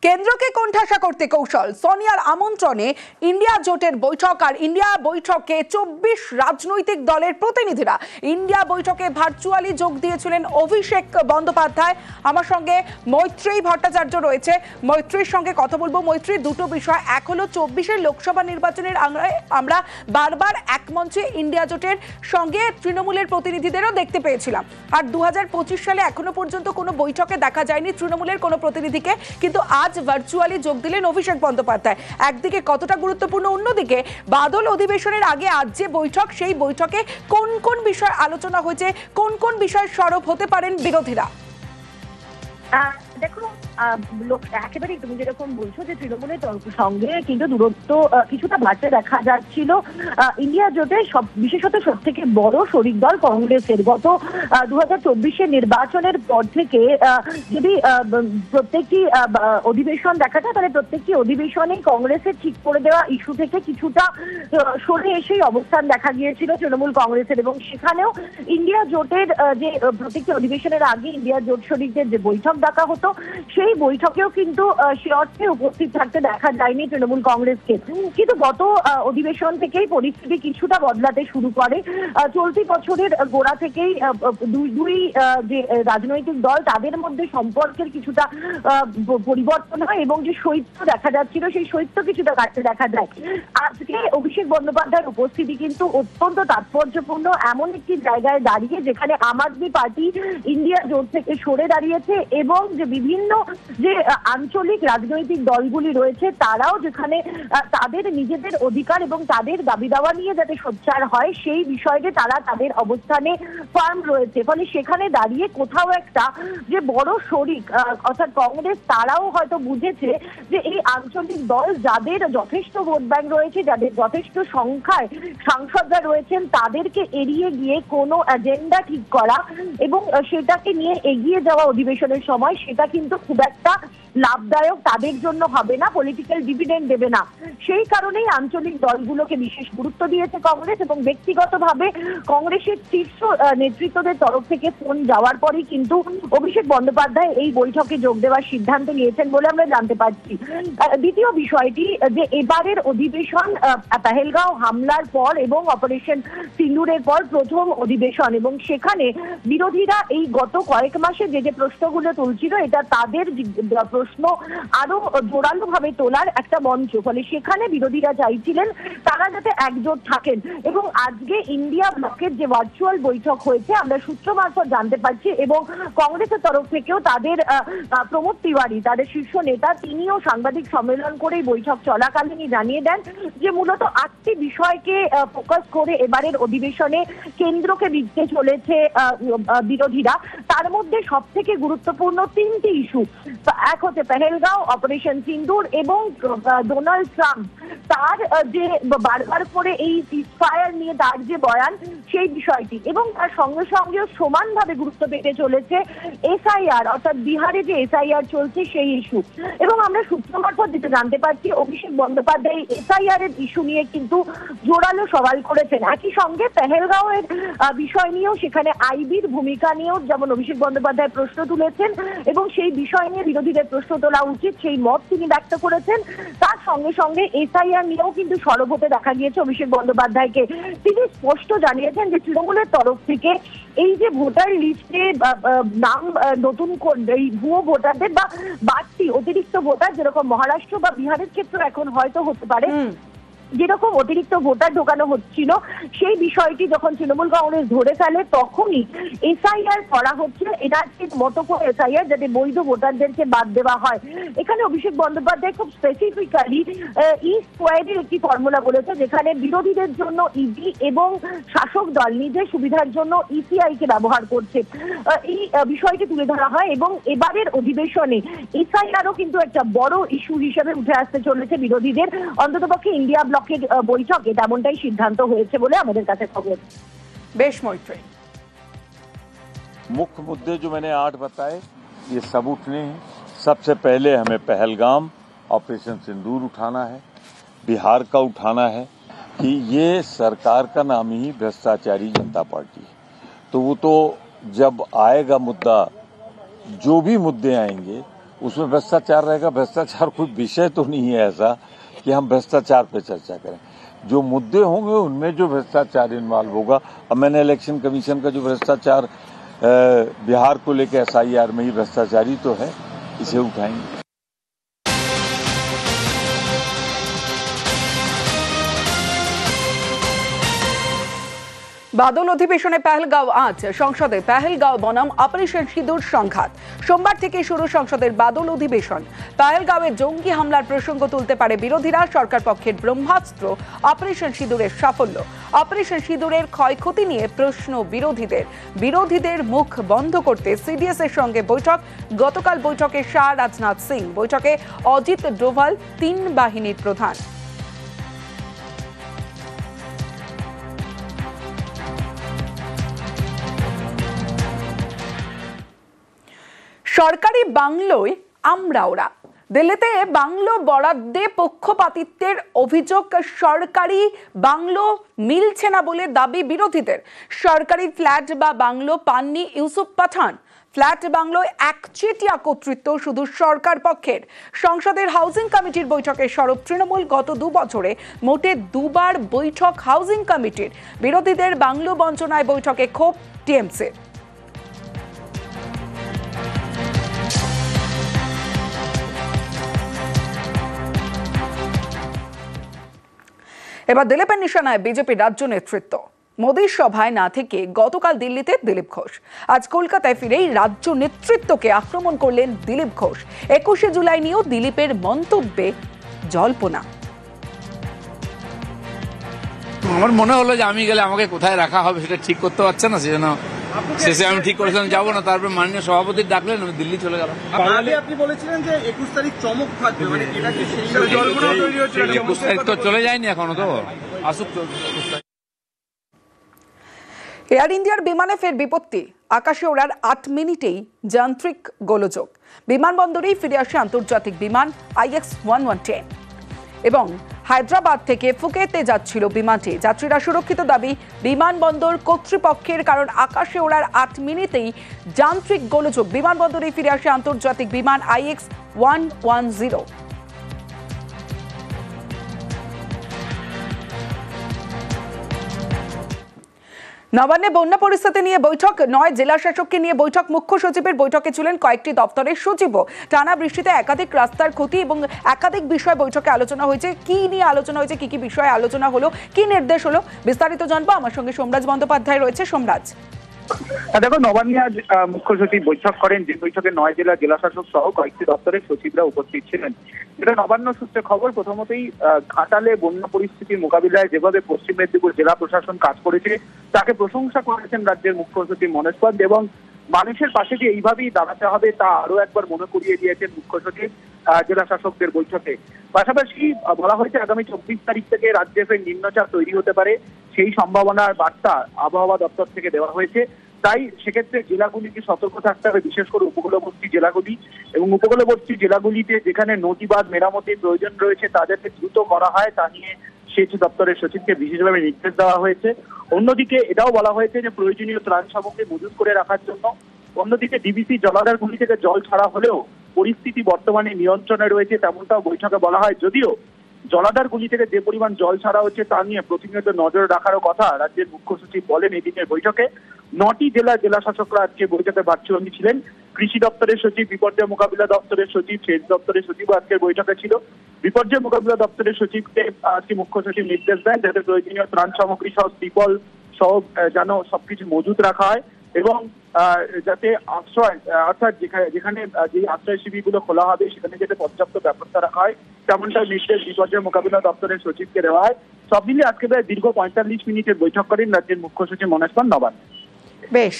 কেন্দ্রকে কোণঠাসা করতে কৌশল, সোনিয়ার আমন্ত্রণে ইন্ডিয়া জোটের বৈঠক। আর ইন্ডিয়া বৈঠকে 24 রাজনৈতিক দলের প্রতিনিধিরা ইন্ডিয়া বৈঠকে ভার্চুয়ালি যোগ দিয়েছিলেন অভিষেক বন্দ্যোপাধ্যায়। আমার সঙ্গে মৈত্রী ভট্টাচার্য রয়েছে, মৈত্রীর সঙ্গে কথা বলবো। মৈত্রী, দুটো বিষয়। এক হলো 24-এর লোকসভা নির্বাচনের আমরা বারবার এক মঞ্চে ইন্ডিয়া জোটের সঙ্গে তৃণমূলের প্রতিনিধিদেরও দেখতে পেয়েছিলাম, আর 2025 সালে এখনো পর্যন্ত কোনো বৈঠকে দেখা যায়নি তৃণমূলের কোনো প্রতিনিধিকে, কিন্তু আজ ভার্চুয়ালি যোগ দিলেন অভিষেক বন্দ্যোপাধ্যায়। একদিকে কতটা গুরুত্বপূর্ণ, অন্যদিকে বাদল অধিবেশনের আগে আজ যে বৈঠক, সেই বৈঠকে কোন কোন বিষয় আলোচনা হয়েছে, কোন কোন বিষয় সরব হতে পারেন বিরোধীরা? দেখো, একেবারে তুমি যেরকম বলছো যে তৃণমূলের সঙ্গে কিন্তু দূরত্ব কিছুটা বাড়তে দেখা যাচ্ছিল ইন্ডিয়া জোটে, বিশেষত সব থেকে বড় শরিক দল কংগ্রেসের। গত 2024-এর নির্বাচনের পর থেকে যদি প্রত্যেকটি অধিবেশন দেখা যায়, তাহলে প্রত্যেকটি অধিবেশনেই কংগ্রেসের ঠিক করে দেওয়া ইস্যু থেকে কিছুটা সরে এসেই অবস্থান দেখা গিয়েছিল তৃণমূল কংগ্রেসের। এবং সেখানেও ইন্ডিয়া জোটের যে প্রত্যেকটি অধিবেশনের আগে ইন্ডিয়া জোট শরিকদের যে বৈঠক ডাকা হতো, সেই বৈঠকেও কিন্তু সে অর্থে উপস্থিত থাকতে দেখা যায়নি তৃণমূল কংগ্রেসকে। কিন্তু গত অধিবেশন থেকেই পরিস্থিতি কিছুটা বদলাতে শুরু করে। চলতি বছরের গোড়া থেকেই দুই যে রাজনৈতিক দল, তাদের মধ্যে সম্পর্কের কিছুটা পরিবর্তন হয় এবং যে শৈত্য দেখা যাচ্ছিল, সেই শৈত্য কিছুটা কাটতে দেখা যায়। আজকে অভিষেক বন্দ্যোপাধ্যায়ের উপস্থিতি কিন্তু অত্যন্ত তাৎপর্যপূর্ণ এমন একটি জায়গায় দাঁড়িয়ে, যেখানে আম আদমি পার্টি ইন্ডিয়া জোট থেকে সরে দাঁড়িয়েছে এবং যে বিভিন্ন যে আঞ্চলিক রাজনৈতিক দলগুলি রয়েছে, তারাও যেখানে তাদের নিজেদের অধিকার এবং তাদের দাবি দাওয়া নিয়ে যাতে সোচ্চার হয়, সেই বিষয়ে তারা তাদের অবস্থানে ফার্ম রয়েছে। ফলে সেখানে দাঁড়িয়ে কোথাও একটা যে বড় শরিক অর্থাৎ কংগ্রেস, তারাও হয়তো বুঝেছে যে এই আঞ্চলিক দল যাদের যথেষ্ট ভোট ব্যাংক রয়েছে, যাদের যথেষ্ট সংখ্যায় সাংসদরা রয়েছেন, তাদেরকে এড়িয়ে গিয়ে কোনো এজেন্ডা ঠিক করা এবং সেটাকে নিয়ে এগিয়ে যাওয়া অধিবেশনের সময়, সেটা কিন্তু খুব একটা লাভদায়ক তাদের জন্য হবে না, পলিটিক্যাল ডিভিডেন্ড দেবে না। সেই কারণেই আঞ্চলিক দলগুলোকে বিশেষ গুরুত্ব দিয়েছে কংগ্রেস, এবং ব্যক্তিগতভাবে কংগ্রেসের শীর্ষ নেতৃত্বদের তরফ থেকে ফোন যাওয়ার পরই কিন্তু অভিষেক বন্দ্যোপাধ্যায় এই বৈঠকে যোগ দেওয়ার সিদ্ধান্ত নিয়েছেন বলে আমরা জানতে পারছি। দ্বিতীয় বিষয়টি, যে এবারের অধিবেশন পেহেলগাঁও হামলার পর এবং অপারেশন সিন্দুরের পর প্রথম অধিবেশন, এবং সেখানে বিরোধীরা এই গত কয়েক মাসে যে যে প্রশ্নগুলো তুলছিল, এটা তাদের প্রশ্ন আরো জোরালো ভাবে তোলার একটা মঞ্চ। ফলে সেখানে বিরোধীরা চাইছিলেন তারা যাতে একজোট থাকেন। এবং আজকে ইন্ডিয়া ব্লকের যে ভার্চুয়াল বৈঠক হয়েছে, আমরা সূত্র মারফত জানতে পারছি, এবং কংগ্রেসের তরফ থেকেও তাদের প্রমোদ তিওয়ারি, তাদের শীর্ষ নেতা, তিনিও সাংবাদিক সম্মেলন করে বৈঠক চলাকালীনই জানিয়ে দেন যে মূলত 8টি বিষয়কে ফোকাস করে এবারের অধিবেশনে কেন্দ্রকে দিতে চলেছে বিরোধীরা। তার মধ্যে সব থেকে গুরুত্বপূর্ণ 3টি ইস্যু। এক হচ্ছে পেহেলগাঁও, অপারেশন সিন্দুর এবং ডোনাল্ড ট্রাম্প তার যে বারবার করে এই সিজফায়ার নিয়ে তার যে বয়ান, সেই বিষয়টি, এবং তার সঙ্গে সঙ্গেও সমানভাবে গুরুত্ব পেতে চলেছে এসআইআর, অর্থাৎ বিহারে যে এসআইআর চলছে সেই ইস্যু। এবং আমরা সূত্র মারফত যেটা জানতে পারছি, অভিষেক বন্দ্যোপাধ্যায় এসআইআর এর ইস্যু নিয়ে কিন্তু জোরালো সওয়াল করেছেন। একই সঙ্গে পেহেলগাঁওয়ের বিষয় নিয়েও, সেখানে আইবির ভূমিকা নিয়েও যেমন অভিষেক বন্দ্যোপাধ্যায় প্রশ্ন তুলেছেন, এবং সেই বিষয় নিয়ে বিরোধীদের প্রশ্ন তোলা উচিত সেই মত তিনি ব্যক্ত করেছেন। তার সঙ্গে সঙ্গে এসআইআর নিয়েও কিন্তু সরব হতে দেখা গিয়েছে অভিষেক বন্দ্যোপাধ্যায়কে। তিনি স্পষ্ট জানিয়েছেন যে তৃণমূলের তরফ থেকে এই যে ভোটার লিস্টে নাম নতুন এই ভুয়ো ভোটারদের বা বাড়তি অতিরিক্ত ভোটার, যেরকম মহারাষ্ট্র বা বিহারের ক্ষেত্রে এখন হয়তো হতে পারে যেরকম অতিরিক্ত ভোটার ঢোকানো হচ্ছিল, সেই বিষয়টি যখন তৃণমূল কংগ্রেস ধরে ফেলে, তখনই এসআইআর করা হচ্ছে, এনআরসির মতো করে এসআইআর, যাতে বৈধ ভোটারদেরকে বাদ দেওয়া হয়। এখানে অভিষেক বন্দ্যোপাধ্যায় খুব স্পেসিফিক্যালি স্কোয়ারের একটি ফর্মুলা বলেছে, যেখানে বিরোধীদের জন্য ইডি এবং শাসক দল নিজের সুবিধার জন্য ইসিআই কে ব্যবহার করছে। এই বিষয়টি তুলে ধরা হয়, এবং এবারের অধিবেশনে এসআইআরও কিন্তু একটা বড় ইস্যু হিসেবে উঠে আসতে চলেছে বিরোধীদের। অন্ততপক্ষে ইন্ডিয়া ব্লক বৈঠকে তেমনটাই সিদ্ধান্ত হয়েছে বলে আমাদের কাছে খবর। বেশ মৈত্রী, मुख्य मुद्दे जो मैंने 8 बताए, ये सब उठने हैं। सबसे पहले हमें पहलगाम, ऑपरेशन सिंदूर उठाना है, बिहार का उठाना है कि ये सरकार का नाम ही भ्रष्टाचारी जनता पार्टी है। तो वो तो जब आएगा मुद्दा, जो भी मुद्दे आएंगे उसमें भ्रष्टाचार रहेगा। भ्रष्टाचार कोई विषय तो नहीं है ऐसा कि हम भ्रष्टाचार पे चर्चा करें। जो मुद्दे होंगे उनमें जो भ्रष्टाचार इन्वॉल्व होगा, अब मैंने इलेक्शन कमीशन का जो भ्रष्टाचार बिहार को लेकर SIR में ही भ्रष्टाचारी तो है, इसे उठाएंगे। বাদল অধিবেশনে পেহেলগাঁও আজ সংসদে পেহেলগাঁও বনাম অপারেশন সিঁদুর সংঘাত। সোমবার থেকে শুরু সংসদের বাদল অধিবেশন। পেহেলগাঁওয়ে জঙ্গি হামলার প্রসঙ্গ তুলতে পারে বিরোধীরা। সরকার পক্ষের ব্রহ্মাস্ত্র অপারেশন সিঁদুরের সাফল্য। অপারেশন সিঁদুরের ক্ষয়ক্ষতি নিয়ে প্রশ্ন বিরোধীদের মুখ বন্ধ করতে CDS এর সঙ্গে বৈঠক। গতকাল বৈঠকে শাহ রাজনাথ সিং, বৈঠকে অজিত ডোভাল, 3 বাহিনীর প্রধান। সরকারি বাংলোয় আমরা ওরা। দিল্লিতে বাংলো বরাদ্দে পক্ষপাতিত্বের অভিযোগ। সরকারি বাংলো মিলছে না বলে দাবি বিরোধীদের। সরকারি ফ্ল্যাট বা বাংলো পাননি ইউসুফ পাঠান। ফ্ল্যাট বাংলোয় একচেটিয়া কর্তৃত্ব শুধু সরকার পক্ষের। সংসদের হাউজিং কমিটির বৈঠকে সরব তৃণমূল। গত 2 বছরে মোটে 2 বার বৈঠক হাউজিং কমিটির। বিরোধীদের বাংলো বঞ্চনায় বৈঠকে ক্ষোভ TMCর। এবার দিলীপের নিশানায় বিজেপির রাজ্য নেতৃত্ব। মোদীর সভায় না থেকে গতকাল দিল্লিতে দিলীপ ঘোষ। আজ কলকাতায় ফিরেই রাজ্য নেতৃত্বকে আক্রমণ করলেন দিলীপ ঘোষ। 21শে জুলাই নিয়েও দিলীপের মন্তব্যে জল্পনা। আমার মনে হলো যে আমি গেলে আমাকে কোথায় রাখা হবে সেটা ঠিক করতে পারছে না, সেজন্য শেষে আমি ঠিক করেছিলাম যাবো না। তারপর মাননীয় সভাপতি ডাকলেন, আমি দিল্লি চলে গেলাম। আপনি বলেছিলেন যে 21 তারিখ চমক থাকবে, মানে এটা কি সেই জল্পনা তৈরি হচ্ছে? 21 তারিখ তো চলে যায়নি এখনো, তো আসুক। এয়ার ইন্ডিয়ার বিমানে ফের বিপত্তি। আকাশে ওড়ার 8 মিনিটেই যান্ত্রিক গোলযোগ। বিমানবন্দরেই ফিরে আসে আন্তর্জাতিক বিমান IX-1110 এবং হায়দ্রাবাদ থেকে ফুকেতে যাচ্ছিল বিমানটি। যাত্রীরা সুরক্ষিত দাবি বিমানবন্দর কর্তৃপক্ষের, কারণ আকাশে ওড়ার 8 মিনিটেই যান্ত্রিক গোলযোগ। বিমানবন্দরেই ফিরে আসে আন্তর্জাতিক বিমান IX-110। নবান্নে বন্যা পরিস্থিতি নিয়ে বৈঠক। 9 জেলা শাসককে নিয়ে বৈঠক। মুখ্য সচিবের বৈঠকে ছিলেন কয়েকটি দপ্তরের সচিবও। টানা বৃষ্টিতে একাধিক রাস্তার ক্ষতি এবং একাধিক বিষয় বৈঠকে আলোচনা হয়েছে। কি নিয়ে আলোচনা হয়েছে, কি বিষয়ে আলোচনা হলো, কি নির্দেশ হলো, বিস্তারিত জানবো। আমার সঙ্গে সোমরাজ বন্দ্যোপাধ্যায় রয়েছে। সোমরাজ, দেখো, নবান্নে আজ মুখ্য সচিব বৈঠক করেন, যে বৈঠকে 9 জেলা শাসক সহ কয়েকটি দপ্তরের সচিবরা উপস্থিত ছিলেন। এটা নবান্ন সূত্রে খবর। প্রথমতই ঘাটালে বন্যা পরিস্থিতির মোকাবিলায় যেভাবে পশ্চিম মেদিনীপুর জেলা প্রশাসন কাজ করেছে তাকে প্রশংসা করেছেন রাজ্যের মুখ্য সচিব মনোজ পন্ত, এবং মানুষের পাশে যে এইভাবেই দাঁড়াতে হবে তা আরো একবার মনে করিয়ে দিয়েছেন মুখ্য সচিব জেলা শাসকদের বৈঠকে। পাশাপাশি বলা হয়েছে আগামী 24 তারিখ থেকে রাজ্যে ফের নিম্নচাপ তৈরি হতে পারে, সেই সম্ভাবনার বার্তা আবহাওয়া দপ্তর থেকে দেওয়া হয়েছে। তাই সেক্ষেত্রে জেলাগুলিকে সতর্ক থাকতে হবে, বিশেষ করে উপকূলবর্তী জেলাগুলি, এবং উপকূলবর্তী জেলাগুলিতে যেখানে নদী বাঁধ মেরামতির প্রয়োজন রয়েছে তা যাতে দ্রুত করা হয় তা নিয়ে সেচ দপ্তরের সচিবকে বিশেষভাবে নির্দেশ দেওয়া হয়েছে। অন্যদিকে এটাও বলা হয়েছে যে প্রয়োজনীয় ত্রাণ সামগ্রী মজুত করে রাখার জন্য। অন্যদিকে ডিবিসি জলাধারগুলি থেকে জল ছাড়া হলেও পরিস্থিতি বর্তমানে নিয়ন্ত্রণে রয়েছে, তেমনটাও বৈঠকে বলা হয়। যদিও জলাধারগুলি থেকে যে পরিমাণ জল ছাড়া হচ্ছে তা নিয়ে প্রতিনিয়ত নজর রাখারও কথা রাজ্যের মুখ্য সচিব বলেন। এই দিনের বৈঠকে 9টি জেলা শাসকরা আজকে বৈঠকে ভার্চুয়ালি ছিলেন। কৃষি দপ্তরের সচিব, বিপর্যয় মোকাবিলা দপ্তরের সচিব, সেচ দপ্তরের সচিবও আজকের বৈঠকে ছিল। বিপর্যয় মোকাবিলা দপ্তরের সচিবকে আজকে মুখ্য সচিব নির্দেশ দেন যাতে প্রয়োজনীয় ত্রাণ সামগ্রী সহ ত্রিপল সহ যেন সবকিছু মজুত রাখা হয়, এবং যাতে আশ্রয় অর্থাৎ যেখানে যে আশ্রয় শিবিরগুলো খোলা হবে সেখানে যাতে পর্যাপ্ত ব্যবস্থা রাখা হয় তেমনটা নির্দেশ বিপর্যয় মোকাবিলা দপ্তরের সচিবকে দেওয়া হয়। সব মিলিয়ে আজকে প্রায় দীর্ঘ 45 মিনিটের বৈঠক করেন রাজ্যের মুখ্য সচিব মনোজ পন্ত নবান্ন। বেশ।